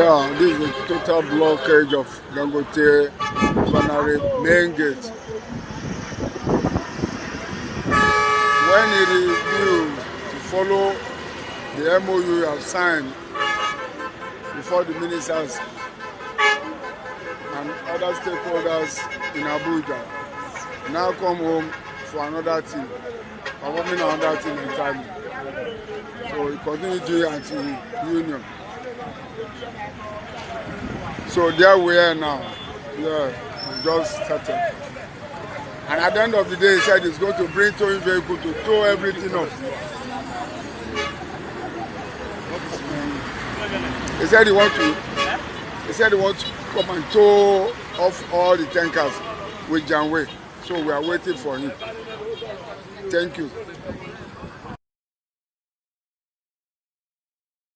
Yeah, this is the total blockage of Dangote Refinery main gate. When it is due to follow the MOU you have signed before the ministers and other stakeholders in Abuja, now come home for another team, performing another team entirely. So we continue doing anti-union. So there we are now. Yeah, we just started. And at the end of the day, he said he's going to bring towing vehicle to tow everything up. He said he wants to come and tow off all the tankers with Janway. So we are waiting for him. Thank you.